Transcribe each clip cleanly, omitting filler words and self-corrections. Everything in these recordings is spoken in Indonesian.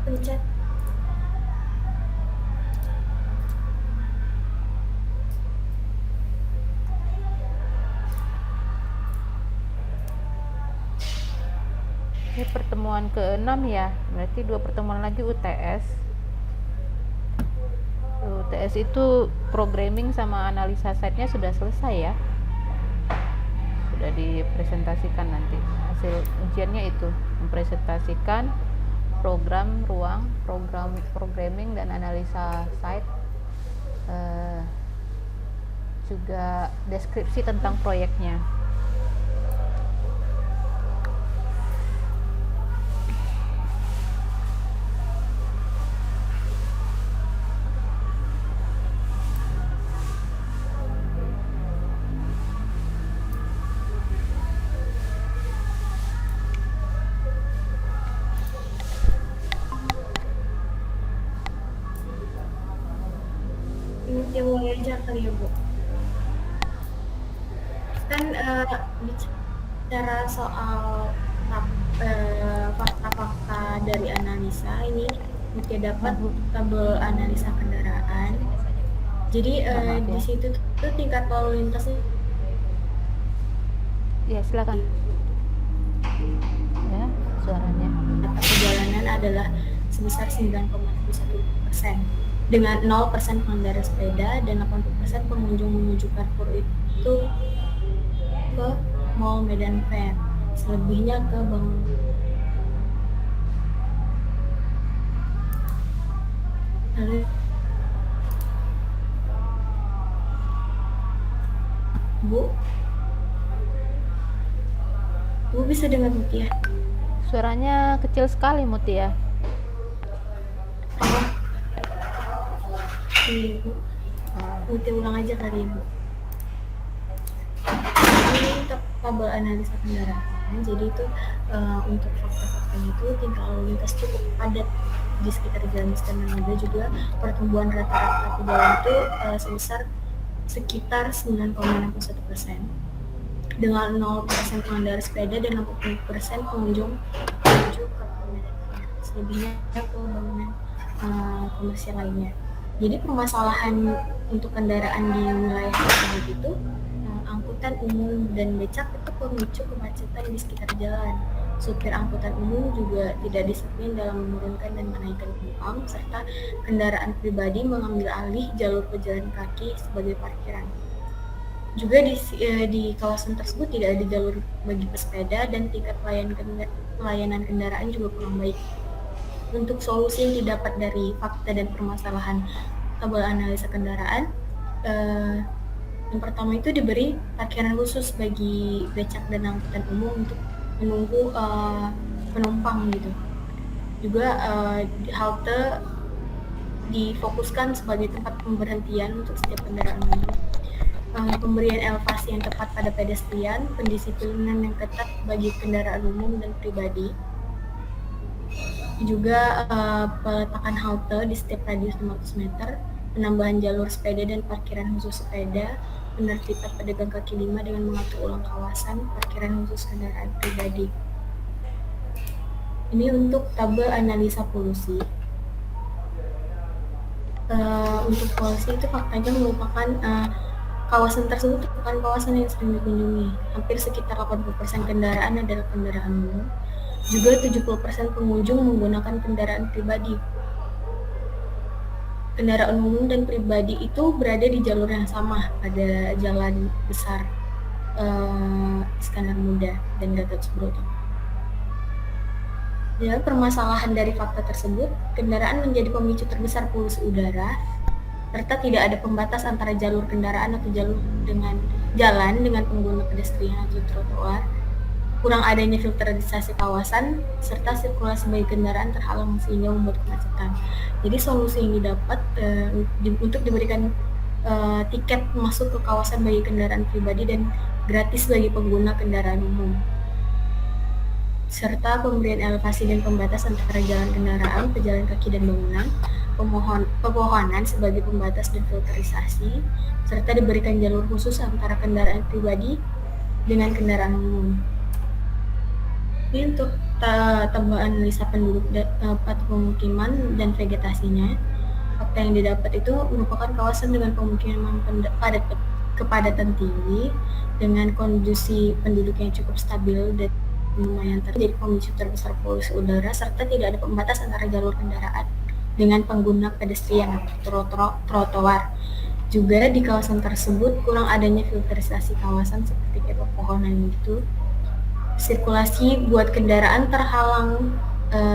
pencet. Ini pertemuan ke-6 ya, berarti 2 pertemuan lagi UTS. UTS itu programming sama analisa site-nya sudah selesai ya, sudah dipresentasikan. Nanti hasil ujiannya itu mempresentasikan program ruang, program programming dan analisa site, juga deskripsi tentang proyeknya. Dimulai aja kali ya Bu. Kan bicara soal fakta-fakta dari analisa ini mungkin dapat tabel analisa kendaraan. Jadi di situ tuh tingkat lalu lintasnya Ya silakan ya suaranya. perjalanan adalah sebesar 9,1% dengan 0% pengendara sepeda dan 80% pengunjung menuju Carrefour itu ke Mall Medan Fair, selebihnya ke bangunan. Lalu Bu bisa dengar Mutia? Suaranya kecil sekali Mutia. Iya Bu, Mutia ulang aja kali ya Bu. Ini tabel analisa kendaraan, jadi itu untuk fakta-faktanya itu tingkah lalu lintas cukup padat di sekitar jalan Iskandar juga pertumbuhan rata-rata jalan itu sebesar sekitar 9,61% dengan 0% pengendara sepeda dan 60% pengunjung menuju ke Medan Fair, selebihnya ke bangunan komersial lainnya. Jadi permasalahan untuk kendaraan di wilayah tersebut itu angkutan umum dan becak itu pemicu kemacetan di sekitar jalan. Supir angkutan umum juga tidak disiplin dalam menurunkan dan menaikkan penumpang, serta kendaraan pribadi mengambil alih jalur pejalan kaki sebagai parkiran. Juga di kawasan tersebut tidak ada jalur bagi pesepeda dan tingkat pelayanan kendaraan juga kurang baik. Untuk solusi yang didapat dari fakta dan permasalahan tabel analisa kendaraan, yang pertama itu diberi parkiran khusus bagi becak dan angkutan umum untuk menunggu penumpang gitu. Juga halte difokuskan sebagai tempat pemberhentian untuk setiap kendaraan umum. Pemberian elevasi yang tepat pada pedestrian, pendisiplinan yang ketat bagi kendaraan umum dan pribadi, juga peletakan halte di setiap radius 500 meter, penambahan jalur sepeda dan parkiran khusus sepeda, penertiban pedagang kaki lima dengan mengatur ulang kawasan parkiran khusus kendaraan pribadi. Ini untuk tabel analisa polusi. Untuk polusi itu faktanya merupakan kawasan tersebut merupakan kawasan yang sering dikunjungi. Hampir sekitar 80% kendaraan adalah kendaraan umum. Juga 70% pengunjung menggunakan kendaraan pribadi. Kendaraan umum dan pribadi itu berada di jalur yang sama pada jalan besar Iskandar Muda dan Gatot Subroto. Ya, permasalahan dari fakta tersebut, kendaraan menjadi pemicu terbesar polusi udara, serta tidak ada pembatas antara jalur kendaraan atau jalur dengan jalan dengan pengguna pedestrian atau trotoar, kurang adanya filterisasi kawasan, serta sirkulasi bagi kendaraan terhalang sehingga membuat kemacetan. Jadi solusi yang didapat untuk diberikan tiket masuk ke kawasan bagi kendaraan pribadi dan gratis bagi pengguna kendaraan umum, serta pemberian elevasi dan pembatas antara jalan kendaraan, pejalan kaki dan bangunan, pepohonan sebagai pembatas dan filterisasi, serta diberikan jalur khusus antara kendaraan pribadi dengan kendaraan umum. Ini untuk tabel analisa penduduk atau pemukiman dan vegetasinya. Fakta yang didapat itu merupakan kawasan dengan pemukiman kepadatan tinggi dengan kondisi penduduk yang cukup stabil dan lumayan terjadi pemicu terbesar polusi udara serta tidak ada pembatas antara jalur kendaraan dengan pengguna pedestrian atau trotoar. Juga di kawasan tersebut kurang adanya filterisasi kawasan seperti kayak pepohonan gitu. Sirkulasi buat kendaraan terhalang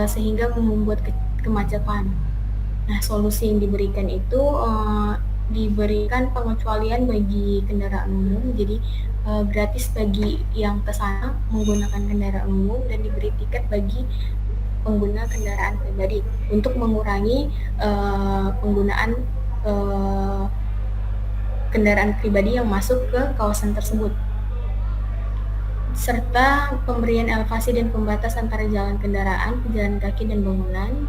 sehingga membuat kemacetan. Nah, solusi yang diberikan itu diberikan pengecualian bagi kendaraan umum, jadi gratis bagi yang ke sana menggunakan kendaraan umum dan diberi tiket bagi pengguna kendaraan pribadi untuk mengurangi penggunaan kendaraan pribadi yang masuk ke kawasan tersebut, serta pemberian elevasi dan pembatas antara jalan kendaraan, pejalan kaki dan bangunan.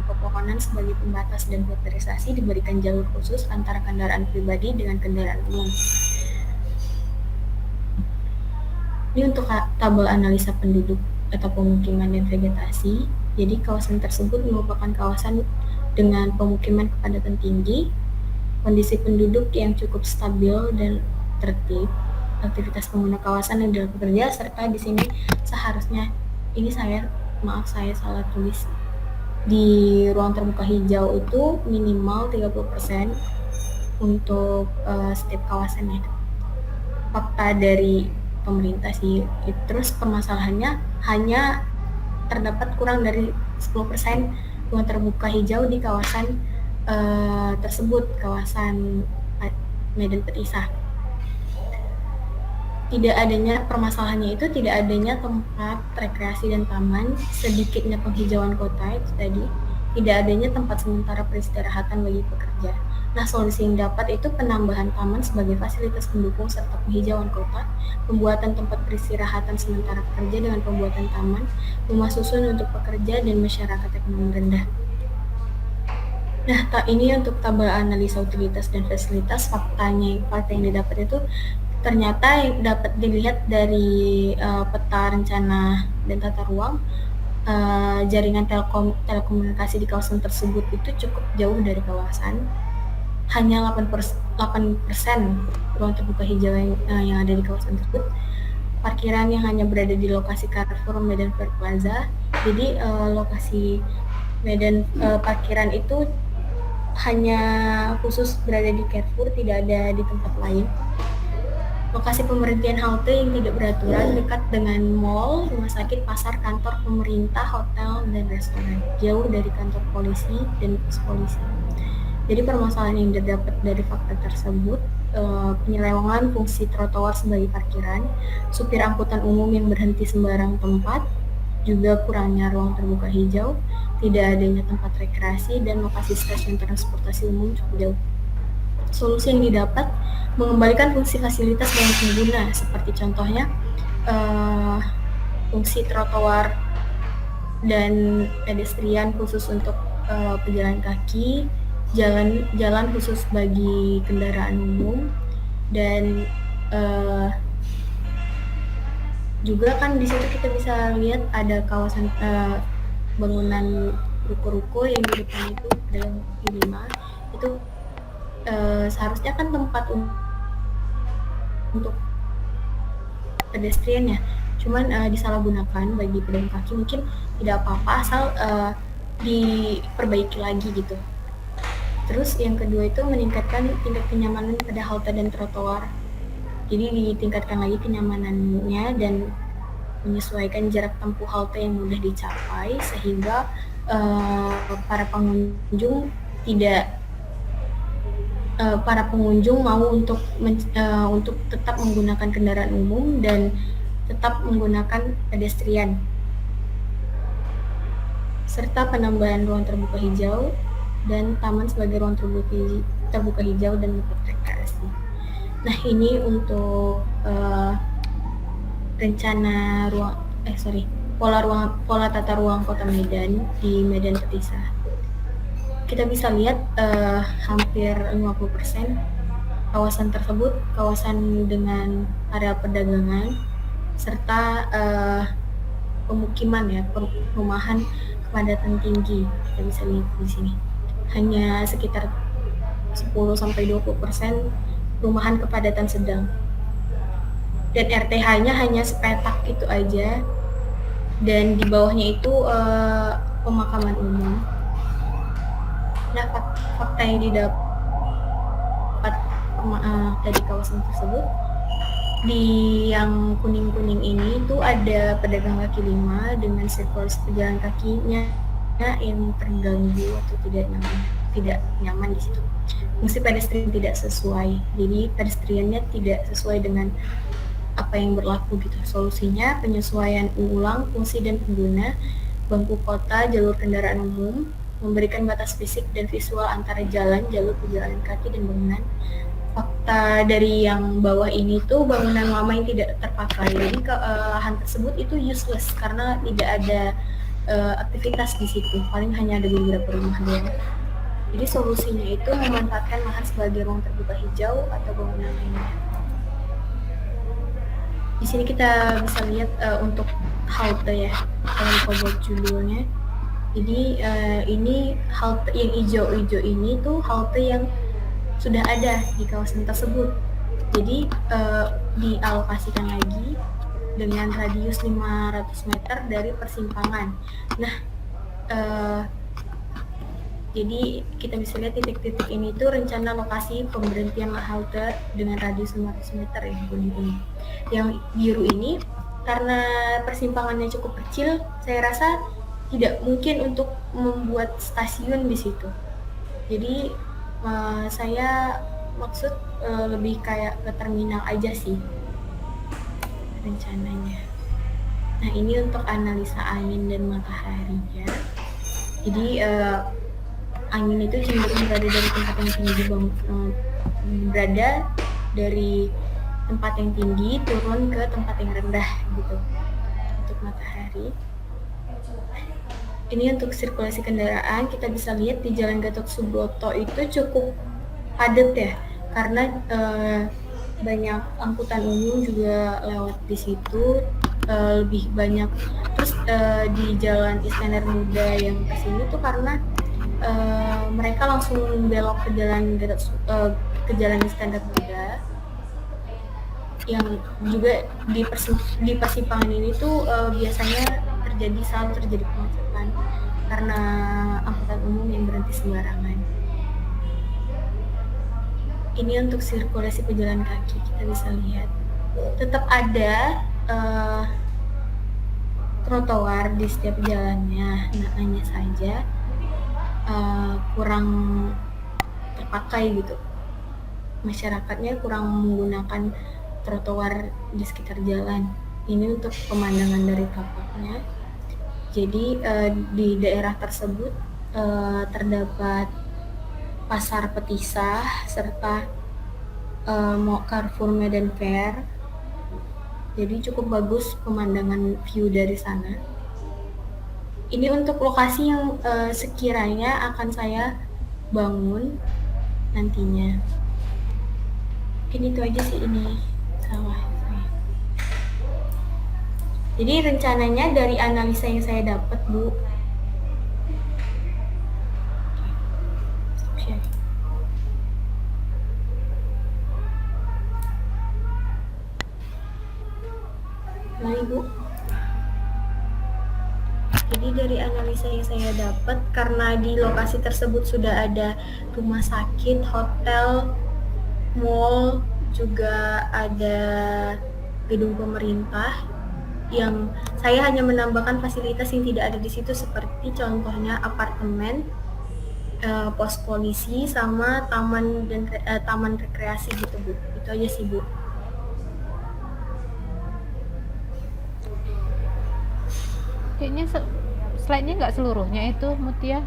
Pepohonan sebagai pembatas dan filterisasi diberikan jalur khusus antara kendaraan pribadi dengan kendaraan umum. Ini untuk tabel analisa penduduk atau pemukiman dan vegetasi. Jadi kawasan tersebut merupakan kawasan dengan pemukiman kepadatan tinggi, kondisi penduduk yang cukup stabil dan tertib, aktivitas pengguna kawasan yang dalam bekerja, serta di sini seharusnya ini saya salah tulis, di ruang terbuka hijau itu minimal 30% untuk setiap kawasannya. Fakta dari pemerintah sih. Terus permasalahannya hanya terdapat kurang dari 10% ruang terbuka hijau di kawasan tersebut, kawasan Medan Petisah. Tidak adanya permasalahannya itu tidak adanya tempat rekreasi dan taman, sedikitnya penghijauan kota itu tadi, tidak adanya tempat sementara peristirahatan bagi pekerja. Nah, solusi yang dapat itu penambahan taman sebagai fasilitas pendukung serta penghijauan kota, pembuatan tempat peristirahatan sementara pekerja dengan pembuatan taman, rumah susun untuk pekerja dan masyarakat ekonomi rendah. Nah, ini untuk tabel analisa utilitas dan fasilitas. Fakta yang didapat itu ternyata dapat dilihat dari peta rencana dan tata ruang, jaringan telekomunikasi di kawasan tersebut itu cukup jauh dari kawasan. Hanya 8% ruang terbuka hijau yang ada di kawasan tersebut. Parkiran yang hanya berada di lokasi Carrefour Medan Fair Plaza. Jadi lokasi Medan parkiran itu hanya khusus berada di Carrefour, tidak ada di tempat lain. Lokasi pemberhentian halte yang tidak beraturan dekat dengan mal, rumah sakit, pasar, kantor pemerintah, hotel, dan restoran, jauh dari kantor polisi dan pos polisi. Jadi permasalahan yang didapat dari fakta tersebut, penyelewengan fungsi trotoar sebagai parkiran, supir angkutan umum yang berhenti sembarang tempat, juga kurangnya ruang terbuka hijau, tidak adanya tempat rekreasi, dan lokasi stasiun transportasi umum cukup jauh. Solusi yang didapat mengembalikan fungsi fasilitas bagi pengguna, seperti contohnya fungsi trotoar dan pedestrian khusus untuk pejalan kaki, jalan khusus bagi kendaraan umum, dan juga kan di situ kita bisa lihat ada kawasan bangunan ruko-ruko yang di depan itu dalam kaki 5 itu seharusnya kan tempat untuk pedestrian ya, cuman disalahgunakan bagi pedagang kaki. Mungkin tidak apa-apa asal diperbaiki lagi gitu. Terus yang kedua itu meningkatkan tingkat kenyamanan pada halte dan trotoar. Jadi ditingkatkan lagi kenyamanannya dan menyesuaikan jarak tempuh halte yang mudah dicapai sehingga para pengunjung mau untuk tetap menggunakan kendaraan umum dan tetap menggunakan pedestrian, serta penambahan ruang terbuka hijau dan taman sebagai ruang terbuka hijau dan tempat rekreasi. Nah, ini untuk rencana pola tata ruang Kota Medan di Medan Petisah. Kita bisa lihat hampir 50% kawasan tersebut kawasan dengan area perdagangan serta pemukiman ya, perumahan kepadatan tinggi. Kita bisa lihat di sini. Hanya sekitar 10-20% perumahan kepadatan sedang. Dan RTH-nya hanya sepetak itu aja. Dan di bawahnya itu pemakaman umum. Nah, fakta yang didapat dari kawasan tersebut, di yang kuning-kuning ini tuh ada pedagang kaki lima dengan sirkulasi pejalan kakinya yang terganggu atau tidak nyaman di situ. Fungsi pedestrian tidak sesuai, jadi pedestriannya tidak sesuai dengan apa yang berlaku gitu. Solusinya penyesuaian ulang fungsi dan pengguna, bangku kota, jalur kendaraan umum, memberikan batas fisik dan visual antara jalan, jalur pejalan kaki dan bangunan. Fakta dari yang bawah ini tuh bangunan lama yang tidak terpakai, jadi lahan tersebut itu useless karena tidak ada aktivitas di situ, paling hanya ada beberapa rumah doang. Jadi solusinya itu memanfaatkan lahan sebagai ruang terbuka hijau atau bangunan lainnya. Di sini kita bisa lihat untuk halte ya, kalau lupa buat judulnya. Jadi ini halte yang hijau-hijau ini tuh halte yang sudah ada di kawasan tersebut. Jadi dialokasikan lagi dengan radius 500 meter dari persimpangan. Nah, jadi kita bisa lihat titik-titik ini tuh rencana lokasi pemberhentian halte dengan radius 500 meter ya, kuning-kuning. Yang biru ini karena persimpangannya cukup kecil, saya rasa tidak mungkin untuk membuat stasiun di situ. Jadi saya maksud lebih kayak ke terminal aja sih rencananya. Nah, ini untuk analisa angin dan mataharinya. Jadi angin itu cenderung berada dari tempat yang tinggi, berada dari tempat yang tinggi turun ke tempat yang rendah gitu. Untuk matahari, ini untuk sirkulasi kendaraan, kita bisa lihat di Jalan Gatot Subroto itu cukup padat ya, karena banyak angkutan umum juga lewat di situ, lebih banyak. Terus di Jalan Iskandar Muda yang kesini tuh karena mereka langsung belok ke Jalan Iskandar Muda, yang juga di persimpangan ini tuh biasanya selalu terjadi kemacetan karena angkutan umum yang berhenti sembarangan. Ini untuk sirkulasi pejalan kaki, kita bisa lihat tetap ada trotoar di setiap jalannya, nah hanya saja kurang terpakai gitu. Masyarakatnya kurang menggunakan trotoar di sekitar jalan. Ini untuk pemandangan dari tapaknya. Jadi di daerah tersebut terdapat pasar petisah serta Carrefour Medan Fair. Jadi cukup bagus pemandangan view dari sana. Ini untuk lokasi yang sekiranya akan saya bangun nantinya. Mungkin itu aja sih, ini salah saya. Jadi rencananya dari analisa yang saya dapat, Bu. Nah, Ibu. Jadi dari analisa yang saya dapat, karena di lokasi tersebut sudah ada rumah sakit, hotel, mall, juga ada gedung pemerintah, yang saya hanya menambahkan fasilitas yang tidak ada di situ, seperti contohnya apartemen, pos polisi, sama taman rekreasi gitu, Bu. Itu aja sih, Bu. Kayaknya slide-nya nggak seluruhnya itu, Mutia.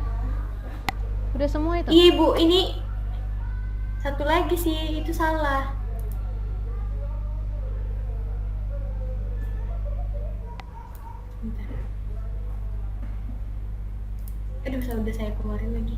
Udah semua itu? Iya, Bu, ini satu lagi sih, itu salah. Bentar. Aduh, udah saya keluarin lagi.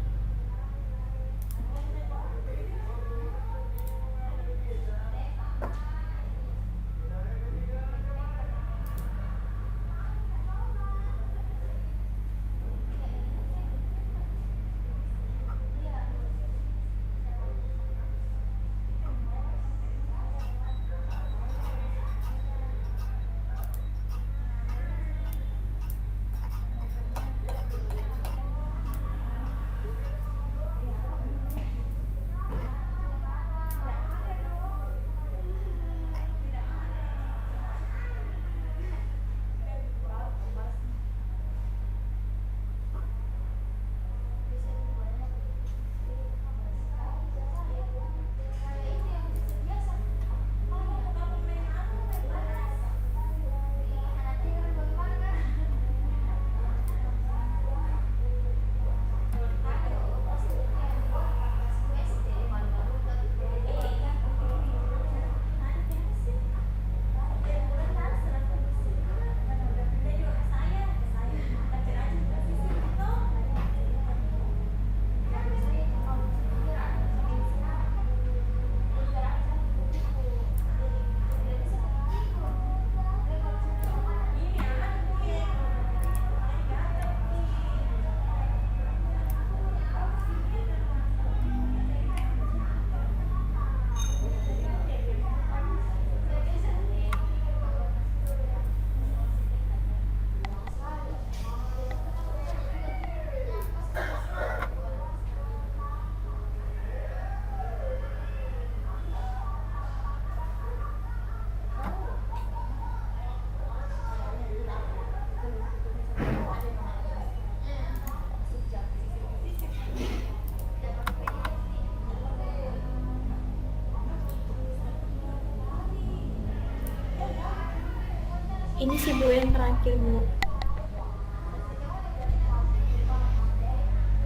Ini sih Bu yang terakhir Bu.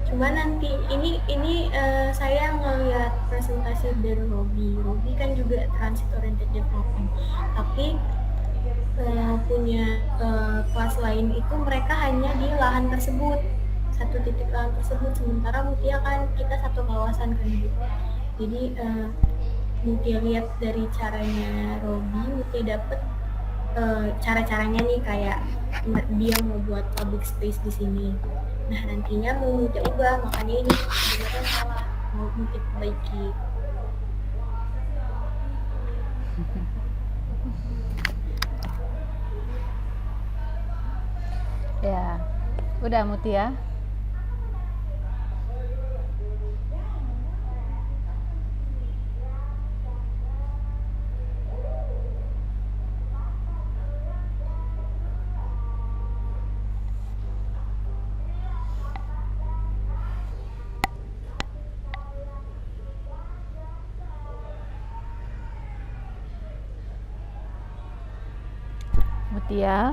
Cuma nanti saya ngeliat presentasi dari Robi. Robi kan juga transit oriented development. Tapi punya kelas lain itu mereka hanya di lahan tersebut, satu titik lahan tersebut. Sementara Mutia kan kita satu kawasan kan Bu. Jadi Mutia lihat dari caranya Robi, Mutia dapet cara-caranya nih kayak dia mau buat public space di sini. Nah nantinya mau Mutia ubah, makanya ini sebenarnya salah, mau Mutia perbaiki. Ya, udah Mutia. Mutia.